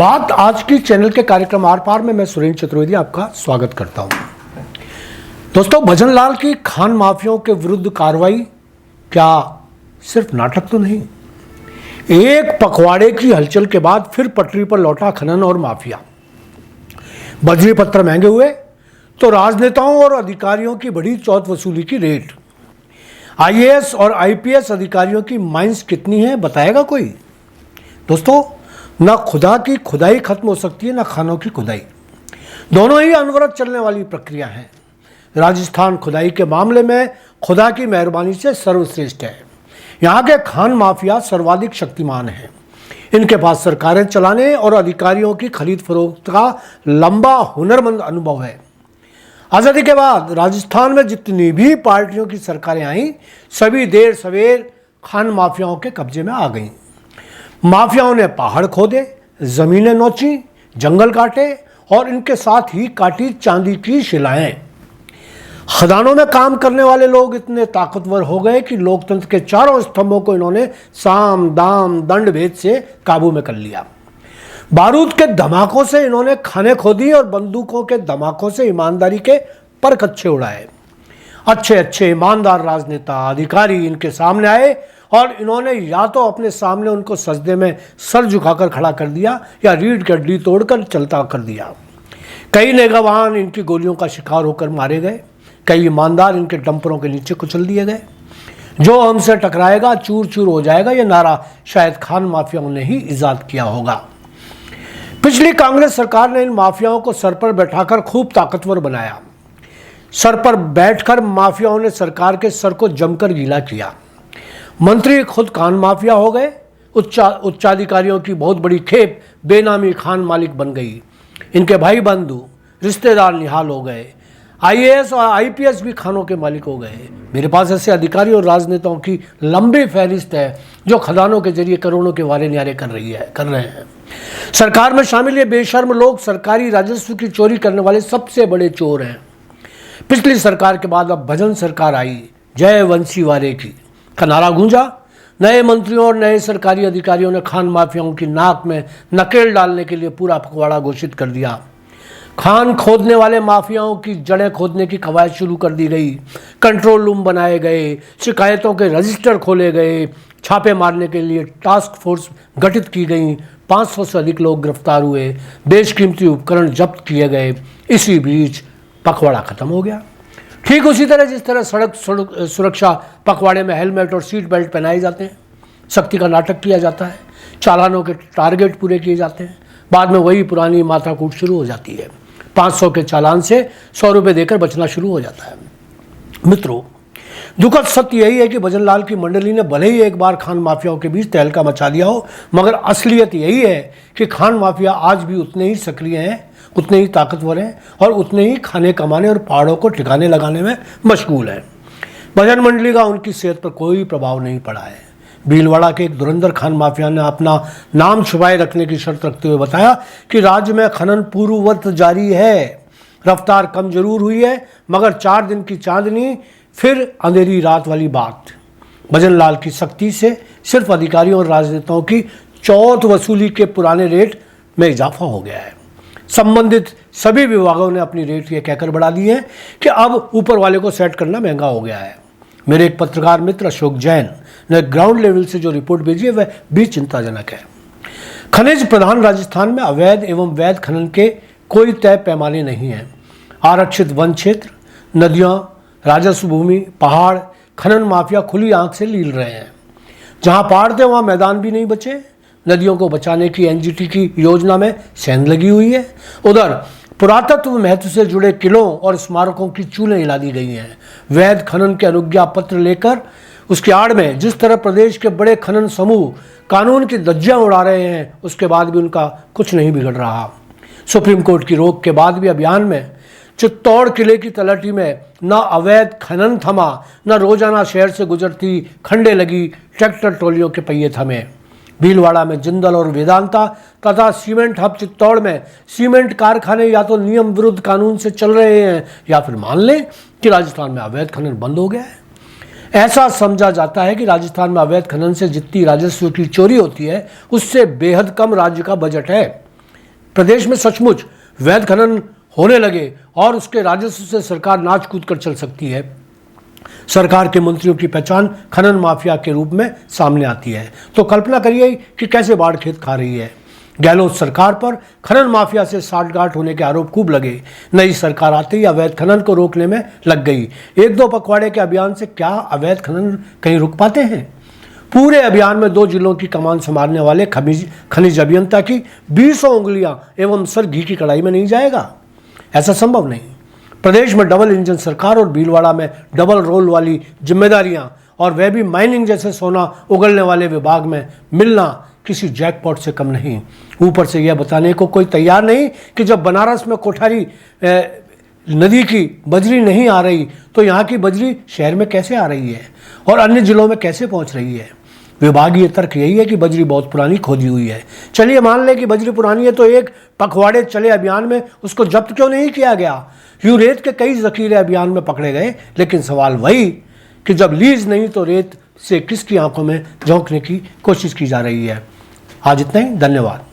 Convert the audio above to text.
बात आज की चैनल के कार्यक्रम आर पार में मैं सुरेंद्र चतुर्वेदी आपका स्वागत करता हूं। दोस्तों, भजन लाल की खान माफियाओं के विरुद्ध कार्रवाई क्या सिर्फ नाटक तो नहीं, एक पखवाड़े की हलचल के बाद फिर पटरी पर लौटा खनन और माफिया। बजरी पत्थर महंगे हुए तो राजनेताओं और अधिकारियों की बड़ी चौथ वसूली की रेट। आईएएस और आईपीएस अधिकारियों की माइंस कितनी है बताएगा कोई? दोस्तों, ना खुदा की खुदाई खत्म हो सकती है, ना खानों की खुदाई। दोनों ही अनवरत चलने वाली प्रक्रिया है। राजस्थान खुदाई के मामले में खुदा की मेहरबानी से सर्वश्रेष्ठ है। यहाँ के खान माफिया सर्वाधिक शक्तिमान हैं। इनके पास सरकारें चलाने और अधिकारियों की खरीद फरोख्त का लंबा हुनरमंद अनुभव है। आज़ादी के बाद राजस्थान में जितनी भी पार्टियों की सरकारें आईं, सभी देर सवेर खान माफियाओं के कब्जे में आ गईं। माफियाओं ने पहाड़ खोदे, जमीनें नोची, जंगल काटे और इनके साथ ही काटी चांदी की शिलाएं। खदानों में काम करने वाले लोग इतने ताकतवर हो गए कि लोकतंत्र के चारों स्तंभों को इन्होंने साम दाम दंड भेद से काबू में कर लिया। बारूद के धमाकों से इन्होंने खाने खोदी और बंदूकों के धमाकों से ईमानदारी के परखच्चे उड़ाए। अच्छे अच्छे ईमानदार राजनेता अधिकारी इनके सामने आए और इन्होंने या तो अपने सामने उनको सजदे में सर झुकाकर खड़ा कर दिया या रीढ़ की हड्डी तोड़कर चलता कर दिया। कई नेगवान इनकी गोलियों का शिकार होकर मारे गए, कई ईमानदार इनके डंपरों के नीचे कुचल दिए गए। जो हमसे टकराएगा चूर चूर हो जाएगा, यह नारा शायद खान माफियाओं ने ही इजाद किया होगा। पिछली कांग्रेस सरकार ने इन माफियाओं को सर पर बैठाकर खूब ताकतवर बनाया। सर पर बैठकर माफियाओं ने सरकार के सर को जमकर गीला किया। मंत्री खुद खान माफिया हो गए। उच्चाधिकारियों की बहुत बड़ी खेप बेनामी खान मालिक बन गई। इनके भाई बंधु रिश्तेदार निहाल हो गए। आईएएस और आईपीएस भी खानों के मालिक हो गए। मेरे पास ऐसे अधिकारी और राजनेताओं की लंबी फहरिस्त है जो खदानों के जरिए करोड़ों के वारे न्यारे कर रहे हैं। सरकार में शामिल ये बेशर्म लोग सरकारी राजस्व की चोरी करने वाले सबसे बड़े चोर हैं। पिछली सरकार के बाद अब भजन सरकार आई, जय वंशी वारे की का नारा गूंजा। नए मंत्रियों और नए सरकारी अधिकारियों ने खान माफियाओं की नाक में नकेल डालने के लिए पूरा पखवाड़ा घोषित कर दिया। खान खोदने वाले माफियाओं की जड़ें खोदने की कवायद शुरू कर दी गई। कंट्रोल रूम बनाए गए, शिकायतों के रजिस्टर खोले गए, छापे मारने के लिए टास्क फोर्स गठित की गई। 500 से अधिक लोग गिरफ्तार हुए, बेशकीमती उपकरण जब्त किए गए। इसी बीच पखवाड़ा खत्म हो गया। ठीक उसी तरह जिस तरह सड़क सुरक्षा पखवाड़े में हेलमेट और सीट बेल्ट पहनाए जाते हैं, सख्ती का नाटक किया जाता है, चालानों के टारगेट पूरे किए जाते हैं, बाद में वही पुरानी माथाकूट शुरू हो जाती है। 500 के चालान से 100 रुपये देकर बचना शुरू हो जाता है। मित्रों, दुखद सत्य यही है कि भजन लाल की मंडली ने भले ही एक बार खान माफियाओं के बीच तहलका मचा दिया हो, मगर असलियत यही है कि खान माफिया आज भी उतने ही सक्रिय हैं, उतने ही ताकतवर हैं और उतने ही खाने कमाने और पहाड़ों को ठिकाने लगाने में मशगूल हैं। भजन मंडली का उनकी सेहत पर कोई प्रभाव नहीं पड़ा है। भीलवाड़ा के एक धुरंधर खान माफिया ने अपना नाम छुपाए रखने की शर्त रखते हुए बताया कि राज्य में खनन पूर्ववत जारी है। रफ्तार कम जरूर हुई है, मगर 4 दिन की चांदनी फिर अंधेरी रात वाली बात। भजन लाल की सख्ती से सिर्फ अधिकारियों और राजनेताओं की चौथ वसूली के पुराने रेट में इजाफा हो गया है। संबंधित सभी विभागों ने अपनी रेट ये कहकर बढ़ा दी है कि अब ऊपर वाले को सेट करना महंगा हो गया है। मेरे एक पत्रकार मित्र अशोक जैन ने ग्राउंड लेवल से जो रिपोर्ट भेजी है वह भी चिंताजनक है। खनिज प्रधान राजस्थान में अवैध एवं वैध खनन के कोई तय पैमाने नहीं हैं। आरक्षित वन क्षेत्र, नदियाँ, राजस्व भूमि, पहाड़, खनन माफिया खुली आंख से लील रहे हैं। जहाँ पहाड़ थे वहाँ मैदान भी नहीं बचे। नदियों को बचाने की एनजीटी की योजना में सेंध लगी हुई है। उधर पुरातत्व महत्व से जुड़े किलों और स्मारकों की चूलें हिला दी गई हैं। वैध खनन के अनुज्ञा पत्र लेकर उसकी आड़ में जिस तरह प्रदेश के बड़े खनन समूह कानून की धज्जियां उड़ा रहे हैं, उसके बाद भी उनका कुछ नहीं बिगड़ रहा। सुप्रीम कोर्ट की रोक के बाद भी अभियान में चित्तौड़ किले की तलहटी में न अवैध खनन थमा, न रोजाना शहर से गुजरती खंडे लगी ट्रैक्टर ट्रॉलियों के पहिए थमे। भीलवाड़ा में जिंदल और वेदांता तथा सीमेंट हब चित्तौड़ में सीमेंट कारखाने या तो नियम विरुद्ध कानून से चल रहे हैं या फिर मान लें कि राजस्थान में अवैध खनन बंद हो गया है। ऐसा समझा जाता है कि राजस्थान में अवैध खनन से जितनी राजस्व की चोरी होती है उससे बेहद कम राज्य का बजट है। प्रदेश में सचमुच वैध खनन होने लगे और उसके राजस्व से सरकार नाच कूद कर चल सकती है। सरकार के मंत्रियों की पहचान खनन माफिया के रूप में सामने आती है। तो कल्पना करिए कि कैसे बाढ़ खेत खा रही है। गहलोत सरकार पर खनन माफिया से साठगांठ होने के आरोप खूब लगे। नई सरकार आते ही अवैध खनन को रोकने में लग गई। 1-2 पखवाड़े के अभियान से क्या अवैध खनन कहीं रुक पाते हैं? पूरे अभियान में 2 जिलों की कमान संभालने वाले खनिज अभियंता की 20 उंगलियां एवं सर घी की कढ़ाई में नहीं जाएगा। ऐसा संभव नहीं। प्रदेश में डबल इंजन सरकार और भीलवाड़ा में डबल रोल वाली जिम्मेदारियां, और वह भी माइनिंग जैसे सोना उगलने वाले विभाग में मिलना किसी जैकपॉट से कम नहीं। ऊपर से यह बताने को कोई तैयार नहीं कि जब बनारस में कोठारी नदी की बजरी नहीं आ रही तो यहाँ की बजरी शहर में कैसे आ रही है और अन्य जिलों में कैसे पहुँच रही है। विभागीय तर्क यही है कि बजरी बहुत पुरानी खोदी हुई है। चलिए मान लें कि बजरी पुरानी है तो एक पखवाड़े चले अभियान में उसको जब्त क्यों नहीं किया गया? यूं रेत के कई जखीरे अभियान में पकड़े गए, लेकिन सवाल वही कि जब लीज नहीं तो रेत से किसकी आंखों में झोंकने की कोशिश की जा रही है। आज इतना ही, धन्यवाद।